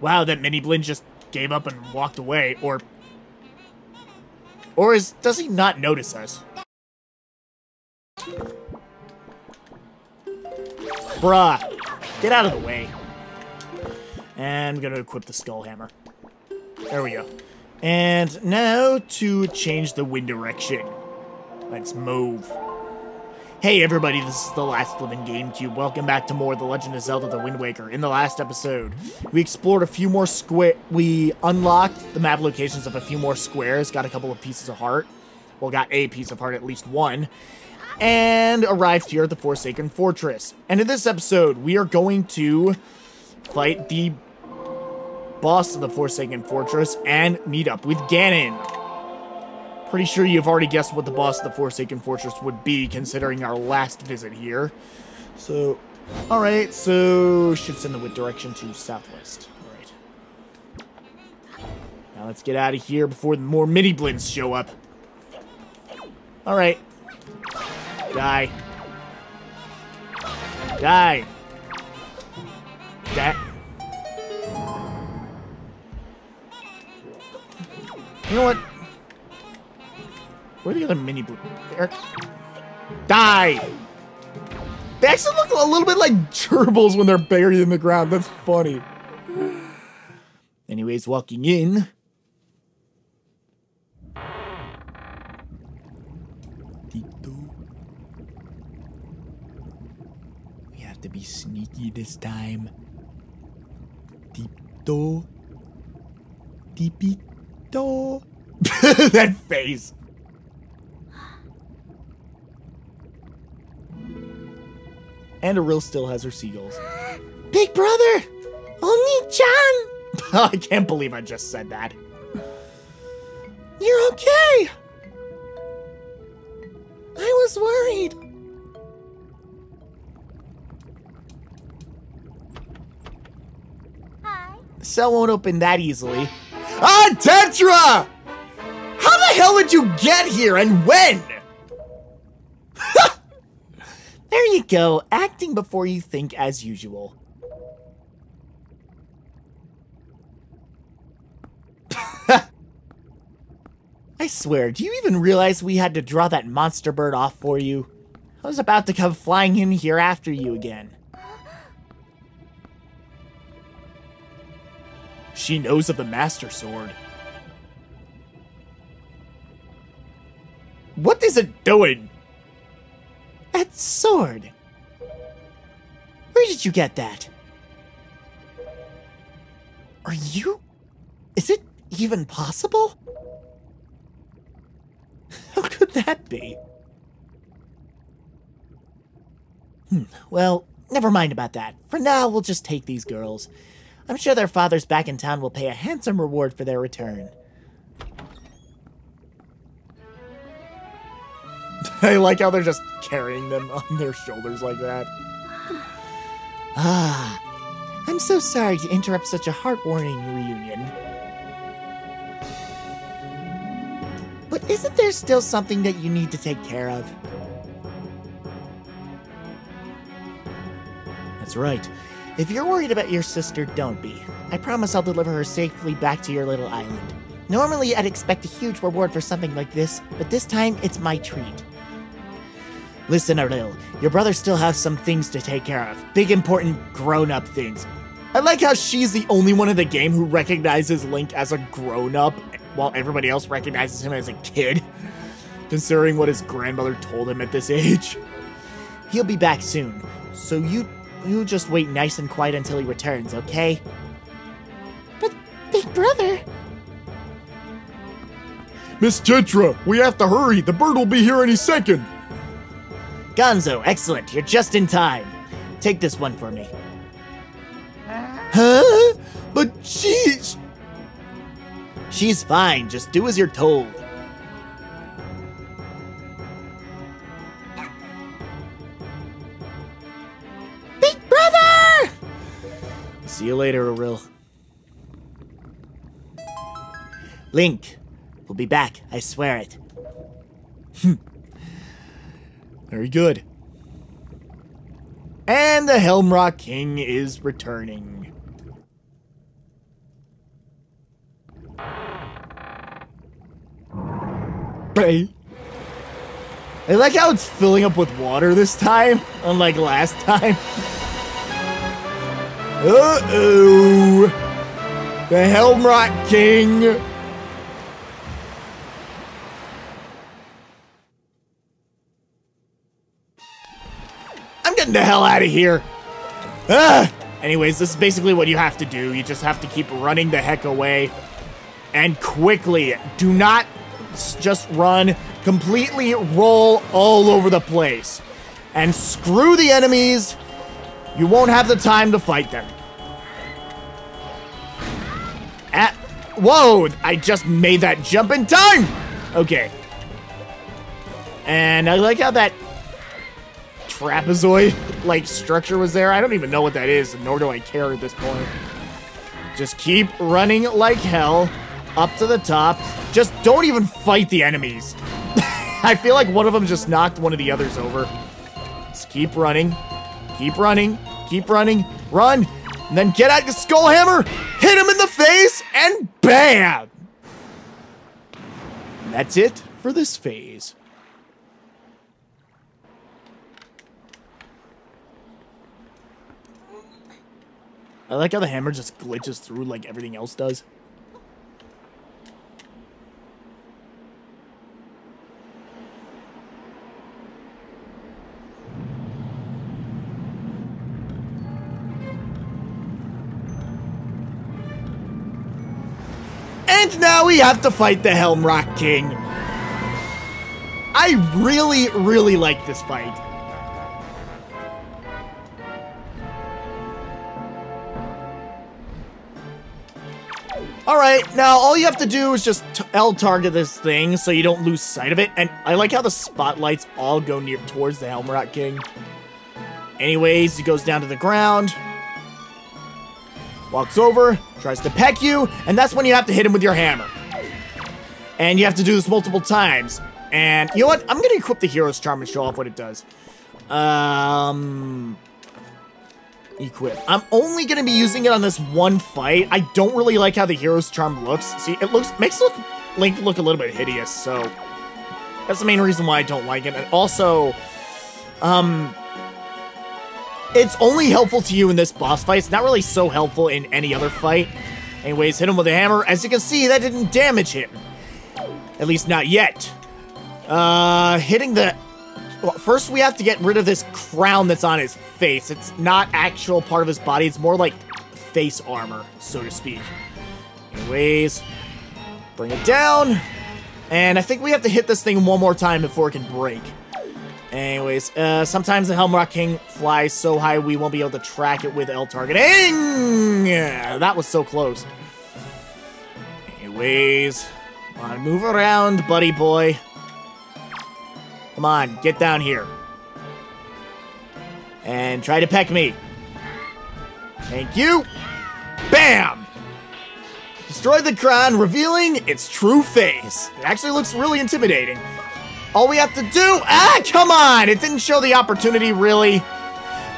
Wow, that mini Blinn just gave up and walked away, or does he not notice us? Bruh, get out of the way. And I'm gonna equip the Skull Hammer. There we go. And now to change the wind direction. Let's move. Hey everybody, this is The Last Living GameCube. Welcome back to more The Legend of Zelda The Wind Waker. In the last episode, we explored a few more we unlocked the map locations of a few more squares, got a couple of pieces of heart. Well, got a piece of heart, at least one. And arrived here at the Forsaken Fortress. And in this episode, we are going to fight the boss of the Forsaken Fortress and meet up with Ganon. Pretty sure you've already guessed what the boss of the Forsaken Fortress would be, considering our last visit here. So, alright, so should send the wind direction to southwest. Alright. Now let's get out of here before more mini Blinns show up. Alright. Die. Die. Die. You know what? Where are the other mini Blinn? There. Die! They actually look a little bit like gerbils when they're buried in the ground. That's funny. Anyways, walking in. We have to be sneaky this time. Deepto. Deepito. That face. And Ariel still has her seagulls. Big brother! Oni-chan! I can't believe I just said that. You're okay! I was worried. Hi. The cell won't open that easily. Ah, Tetra! How the hell did you get here and when? There you go, acting before you think as usual. I swear, do you even realize we had to draw that monster bird off for you? I was about to come flying in here after you again. She knows of the Master Sword. What is it doing? That sword. Where did you get that? Are you... Is it even possible? How could that be? Well, never mind about that. For now, we'll just take these girls. I'm sure their fathers back in town will pay a handsome reward for their return. I like how they're just carrying them on their shoulders like that. Ah, I'm so sorry to interrupt such a heartwarming reunion. But isn't there still something that you need to take care of? That's right. If you're worried about your sister, don't be. I promise I'll deliver her safely back to your little island. Normally, I'd expect a huge reward for something like this, but this time, it's my treat. Listen, Ariel, your brother still has some things to take care of. Big, important, grown-up things. I like how she's the only one in the game who recognizes Link as a grown-up, while everybody else recognizes him as a kid, considering what his grandmother told him at this age. He'll be back soon, so you just wait nice and quiet until he returns, okay? But, big brother... Miss Tetra, we have to hurry. The bird will be here any second. Gonzo, excellent. You're just in time. Take this one for me. Huh? But she's... She's fine. Just do as you're told. Big brother! See you later, Ariel. Link, we'll be back. I swear it. Very good. And the Helmrock King is returning. Bay. I like how it's filling up with water this time, unlike last time. Uh-oh. The Helmrock King. I'm getting the hell out of here. Anyways, this is basically what you have to do. You just have to keep running the heck away. And quickly. Do not just run. Completely roll all over the place. And screw the enemies. You won't have the time to fight them. Whoa! I just made that jump in time! Okay. And I like how that trapezoid-like structure was there. I don't even know what that is, nor do I care at this point. Just keep running like hell up to the top. Just don't even fight the enemies. I feel like one of them just knocked one of the others over. Just keep running. Keep running. Keep running. Run! And then get out your skull hammer, hit him in the face, and bam! And that's it for this phase. I like how the hammer just glitches through like everything else does. And now we have to fight the Helmrock King. I really, really like this fight. Alright, now all you have to do is just L-target this thing so you don't lose sight of it. And I like how the spotlights all go towards the Helmrock King. Anyways, he goes down to the ground. Walks over, tries to peck you, and that's when you have to hit him with your hammer. And you have to do this multiple times. And you know what? I'm gonna equip the Hero's Charm and show off what it does. Equip. I'm only gonna be using it on this one fight. I don't really like how the Hero's Charm looks. See, it makes Link look a little bit hideous, so that's the main reason why I don't like it. And also, it's only helpful to you in this boss fight. It's not really so helpful in any other fight. Anyways, hit him with a hammer. As you can see, that didn't damage him. At least not yet. Hitting the... Well, first we have to get rid of this crown that's on his face. It's not actual part of his body. It's more like face armor, so to speak. Anyways, bring it down. And I think we have to hit this thing one more time before it can break. Anyways, sometimes the Helmrock King flies so high we won't be able to track it with L-targeting. Yeah, that was so close. Anyways, come on, move around, buddy boy. Come on, get down here. And try to peck me. Thank you. Bam! Destroy the crown, revealing its true face. It actually looks really intimidating. All we have to do... Ah, come on! It didn't show the opportunity, really.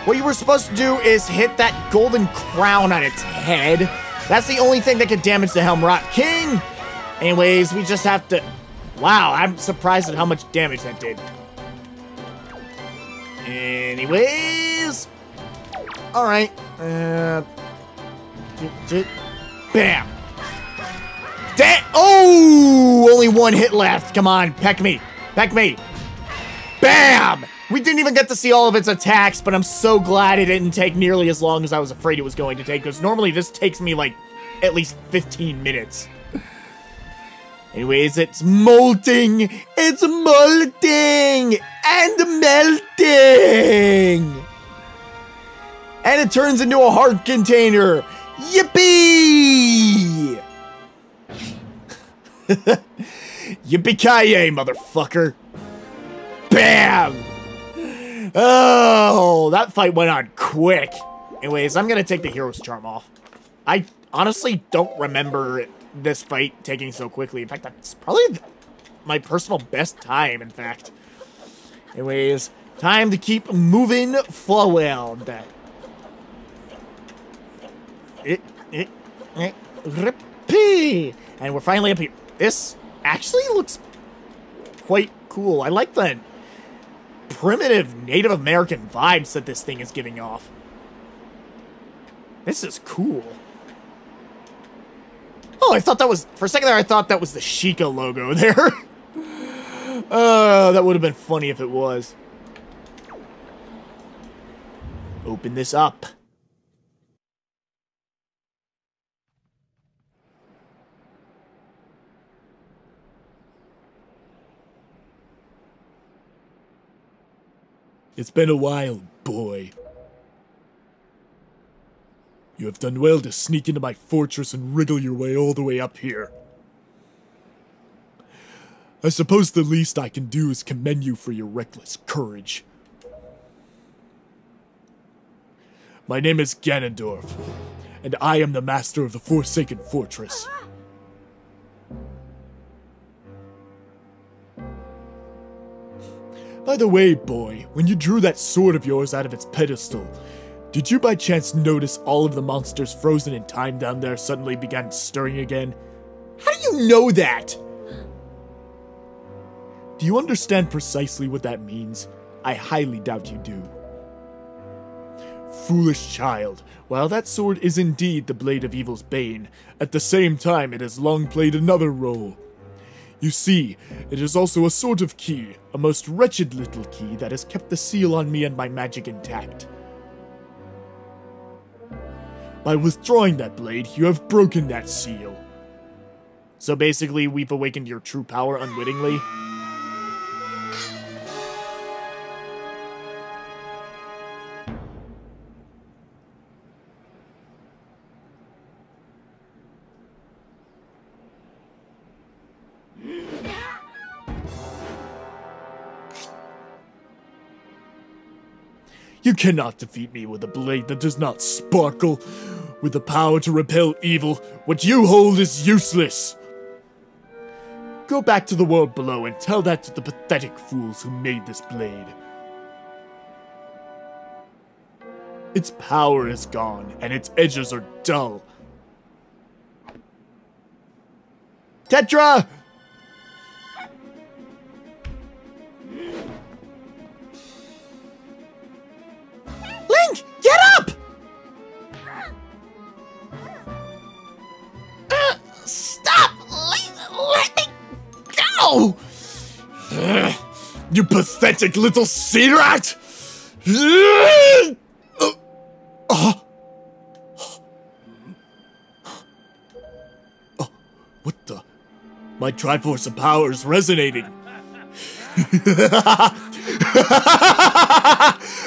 What you were supposed to do is hit that golden crown on its head. That's the only thing that could damage the Helmrock King. Anyways, we just have to... Wow, I'm surprised at how much damage that did. Anyways... Alright. Bam! Oh! Only one hit left. Come on, peck me. Peck me. Bam! We didn't even get to see all of its attacks, but I'm so glad it didn't take nearly as long as I was afraid it was going to take, because normally this takes me, like, at least 15 minutes. Anyways, it's molting! It's molting! And melting! And it turns into a heart container! Yippee! Yippee-ki-yay, motherfucker! Bam! Oh, that fight went on quick. Anyways, I'm gonna take the Hero's Charm off. I honestly don't remember this fight taking so quickly. In fact, that's probably my personal best time, in fact. Anyways, time to keep moving forward. And we're finally up here. This actually looks quite cool. I like the primitive Native American vibes that this thing is giving off. This is cool. Oh, I thought that was... For a second there, I thought that was the Sheikah logo there. That would have been funny if it was. Open this up. It's been a while, boy. You have done well to sneak into my fortress and wriggle your way all the way up here. I suppose the least I can do is commend you for your reckless courage. My name is Ganondorf, and I am the master of the Forsaken Fortress. By the way, boy, when you drew that sword of yours out of its pedestal, did you by chance notice all of the monsters frozen in time down there suddenly began stirring again? How do you know that? Do you understand precisely what that means? I highly doubt you do. Foolish child, while that sword is indeed the blade of evil's bane, at the same time it has long played another role. You see, it is also a sort of key, a most wretched little key that has kept the seal on me and my magic intact. By withdrawing that blade, you have broken that seal. So basically, we've awakened your true power unwittingly? You cannot defeat me with a blade that does not sparkle. With the power to repel evil, what you hold is useless. Go back to the world below and tell that to the pathetic fools who made this blade. Its power is gone, and its edges are dull. Tetra! Link, get up! Stop! Let me go! You pathetic little sea rat! What the? My Triforce of Power is resonating.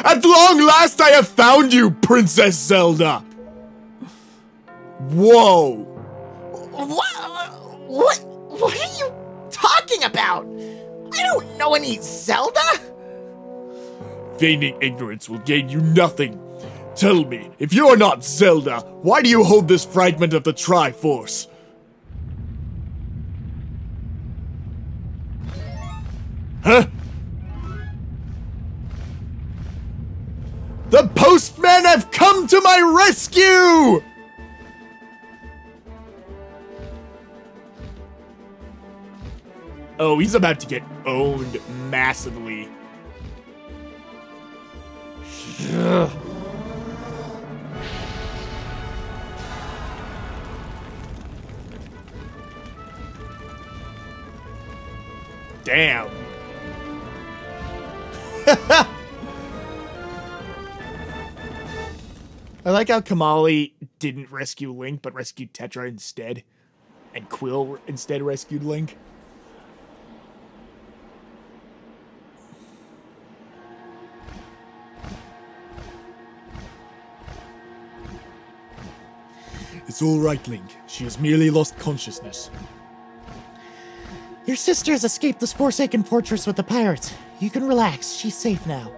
At long last I have found you, Princess Zelda! Whoa! What are you talking about? I don't know any Zelda! Feigning ignorance will gain you nothing. Tell me, if you are not Zelda, why do you hold this fragment of the Triforce? Huh? The postmen have come to my rescue! Oh, he's about to get owned massively. Damn. I like how Kamali didn't rescue Link, but rescued Tetra instead. And Quill instead rescued Link. It's all right, Link. She has merely lost consciousness. Your sister has escaped this Forsaken Fortress with the pirates. You can relax. She's safe now.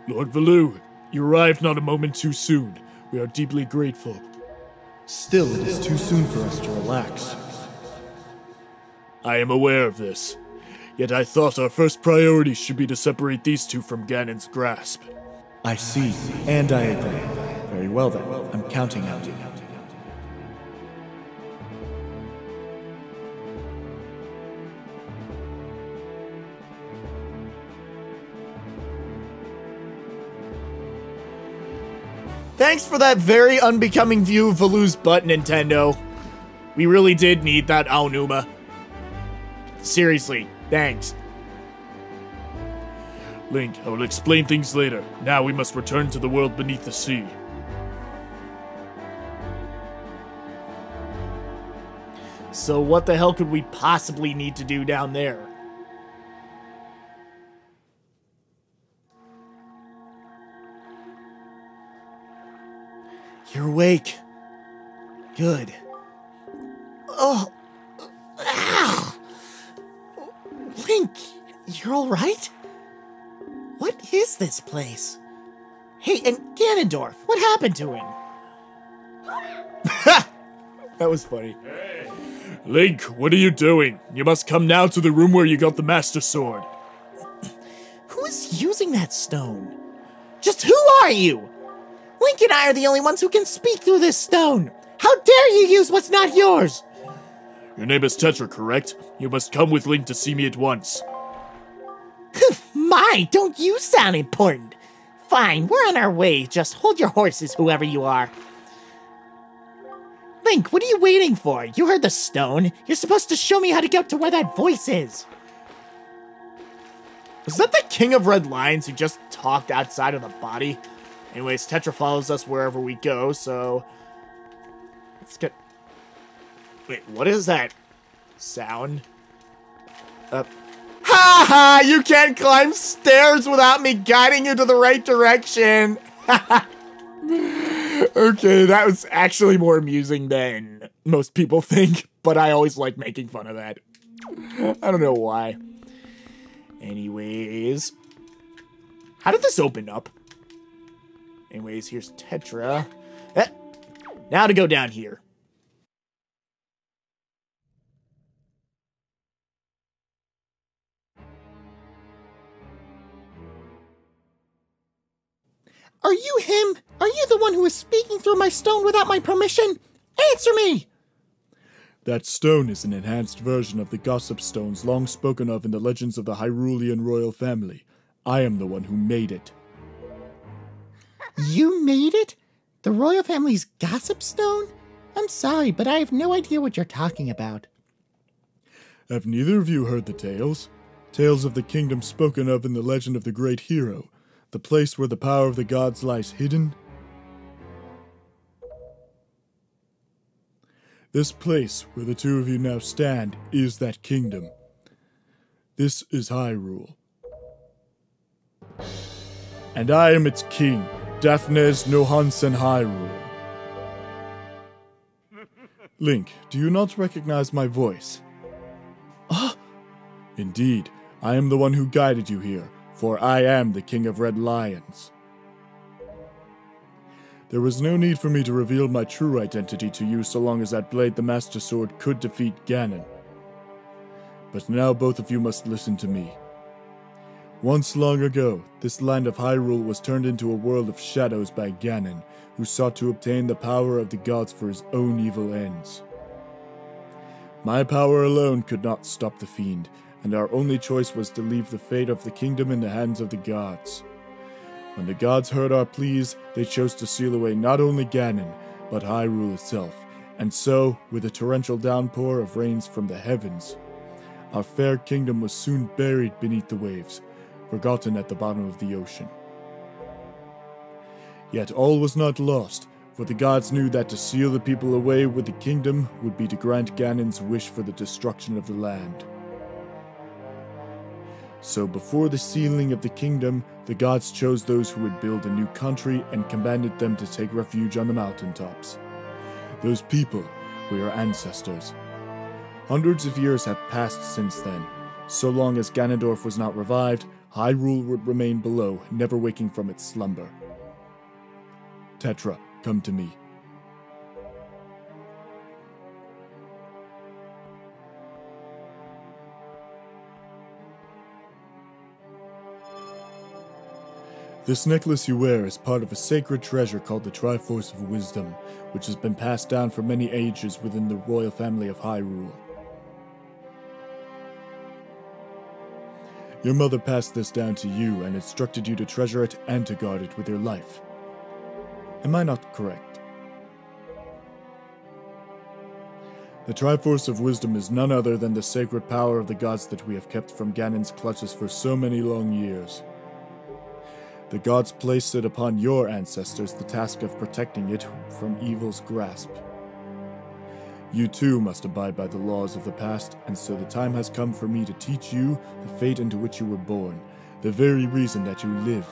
Lord Valoo, you arrived not a moment too soon. We are deeply grateful. Still, it is too soon for us to relax. I am aware of this. Yet I thought our first priority should be to separate these two from Ganon's grasp. I see, and I agree. Very well then, I'm counting on you. Thanks for that very unbecoming view of Valu's butt, Nintendo. We really did need that Aonuma. Seriously, thanks. Link, I will explain things later. Now we must return to the world beneath the sea. So what the hell could we possibly need to do down there? You're awake. Good. Oh. Ow. Link, you're alright? What is this place? Hey, and Ganondorf, what happened to him? That was funny. Link, what are you doing? You must come now to the room where you got the Master Sword. Who is using that stone? Just who are you? Link and I are the only ones who can speak through this stone. How dare you use what's not yours? Your name is Tetra, correct? You must come with Link to see me at once. My, don't you sound important. Fine, we're on our way. Just hold your horses, whoever you are. Link, what are you waiting for? You heard the stone. You're supposed to show me how to get to where that voice is. Was that the King of Red Lions who just talked outside of the body? Anyways, Tetra follows us wherever we go, so... Let's get... Wait, what is that sound? Ha ha! You can't climb stairs without me guiding you to the right direction! Okay, that was actually more amusing than most people think, but I always like making fun of that. I don't know why. Anyways... How did this open up? Anyways, here's Tetra. Now to go down here. Are you him? Are you the one who is speaking through my stone without my permission? Answer me! That stone is an enhanced version of the gossip stones long spoken of in the legends of the Hyrulean royal family. I am the one who made it. You made it? The royal family's gossip stone? I'm sorry, but I have no idea what you're talking about. Have neither of you heard the tales? Tales of the kingdom spoken of in the legend of the great hero, the place where the power of the gods lies hidden? This place where the two of you now stand is that kingdom. This is Hyrule. And I am its king, Daphnes no Hansen Hyrule. Link, do you not recognize my voice? Ah! Indeed, I am the one who guided you here, for I am the King of Red Lions. There was no need for me to reveal my true identity to you so long as that blade the Master Sword could defeat Ganon. But now both of you must listen to me. Once long ago, this land of Hyrule was turned into a world of shadows by Ganon, who sought to obtain the power of the gods for his own evil ends. My power alone could not stop the fiend, and our only choice was to leave the fate of the kingdom in the hands of the gods. When the gods heard our pleas, they chose to seal away not only Ganon, but Hyrule itself, and so, with a torrential downpour of rains from the heavens, our fair kingdom was soon buried beneath the waves, forgotten at the bottom of the ocean. Yet all was not lost, for the gods knew that to seal the people away with the kingdom would be to grant Ganon's wish for the destruction of the land. So before the sealing of the kingdom, the gods chose those who would build a new country and commanded them to take refuge on the mountaintops. Those people were your ancestors. Hundreds of years have passed since then. So long as Ganondorf was not revived, Hyrule would remain below, never waking from its slumber. Tetra, come to me. This necklace you wear is part of a sacred treasure called the Triforce of Wisdom, which has been passed down for many ages within the royal family of Hyrule. Your mother passed this down to you and instructed you to treasure it and to guard it with your life. Am I not correct? The Triforce of Wisdom is none other than the sacred power of the gods that we have kept from Ganon's clutches for so many long years. The gods placed it upon your ancestors the task of protecting it from evil's grasp. You too must abide by the laws of the past, and so the time has come for me to teach you the fate into which you were born, the very reason that you live.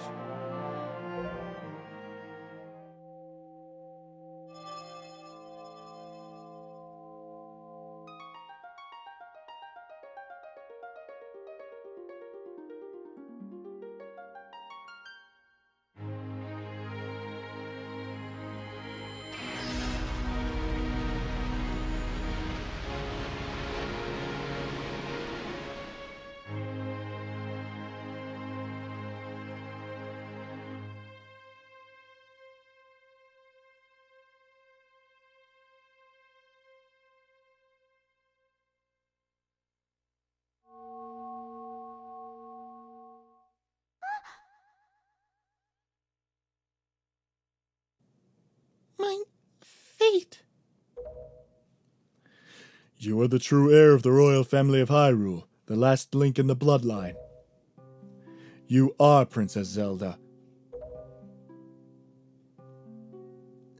My fate. You are the true heir of the royal family of Hyrule, the last link in the bloodline. You are Princess Zelda.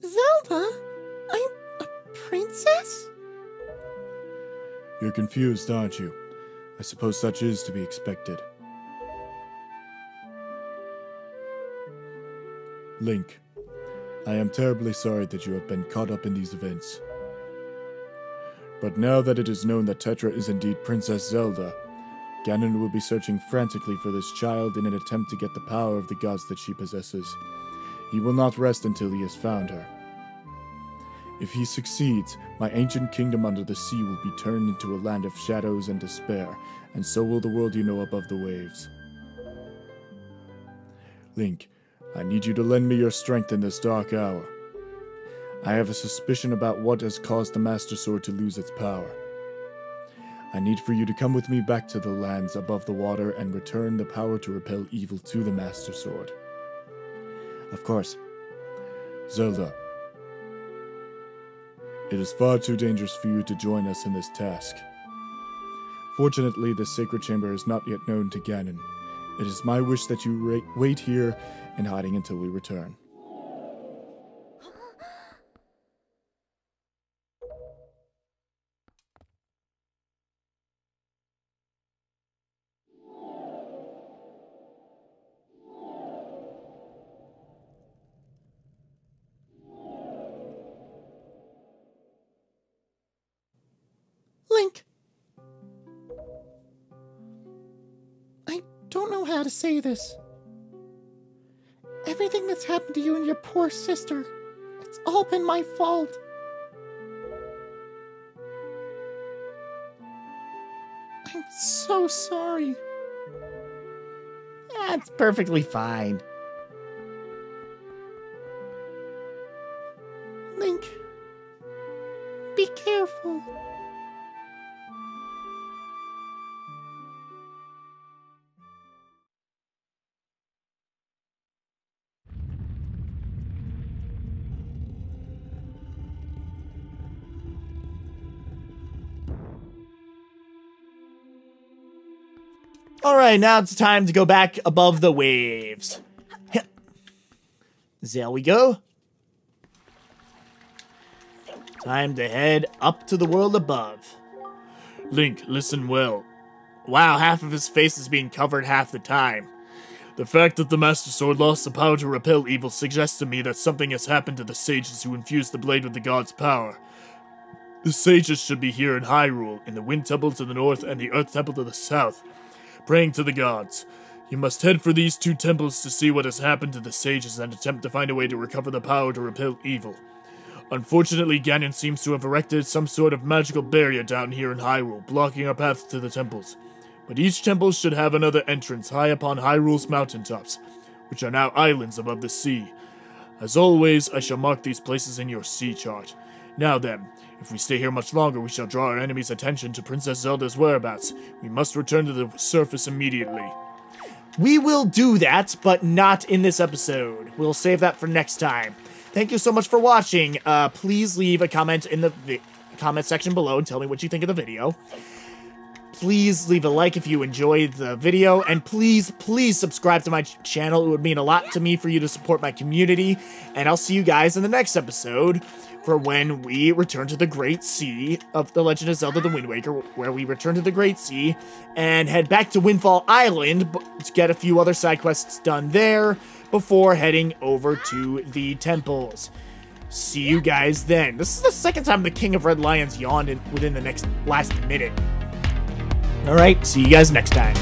Zelda? I'm a princess? You're confused, aren't you? I suppose such is to be expected. Link, I am terribly sorry that you have been caught up in these events. But now that it is known that Tetra is indeed Princess Zelda, Ganon will be searching frantically for this child in an attempt to get the power of the gods that she possesses. He will not rest until he has found her. If he succeeds, my ancient kingdom under the sea will be turned into a land of shadows and despair, and so will the world you know above the waves. Link, I need you to lend me your strength in this dark hour. I have a suspicion about what has caused the Master Sword to lose its power. I need for you to come with me back to the lands above the water and return the power to repel evil to the Master Sword. Of course, Zelda, it is far too dangerous for you to join us in this task. Fortunately, the sacred chamber is not yet known to Ganon. It is my wish that you wait here in hiding until we return. Link. I don't know how to say this. Everything that's happened to you and your poor sister, it's all been my fault. I'm so sorry. That's perfectly fine. Link, be careful. Alright, now it's time to go back above the waves. There we go. Time to head up to the world above. Link, listen well. Wow, half of his face is being covered half the time. The fact that the Master Sword lost the power to repel evil suggests to me that something has happened to the sages who infused the blade with the god's power. The sages should be here in Hyrule, in the Wind Temple to the north and the Earth Temple to the south, praying to the gods. You must head for these two temples to see what has happened to the sages and attempt to find a way to recover the power to repel evil. Unfortunately, Ganon seems to have erected some sort of magical barrier down here in Hyrule, blocking our path to the temples. But each temple should have another entrance high upon Hyrule's mountaintops, which are now islands above the sea. As always, I shall mark these places in your sea chart. Now then, if we stay here much longer, we shall draw our enemy's attention to Princess Zelda's whereabouts. We must return to the surface immediately. We will do that, but not in this episode. We'll save that for next time. thank you so much for watching. Please leave a comment in the comment section below and tell me what you think of the video. Please leave a like if you enjoyed the video, and please subscribe to my channel. It would mean a lot to me for you to support my community, and I'll see you guys in the next episode for when we return to the Great Sea of The Legend of Zelda: The Wind Waker, where we return to the Great Sea and head back to Windfall Island to get a few other side quests done there before heading over to the temples. See you guys then. This is the second time the King of Red Lions yawned within the last minute. Alright, see you guys next time.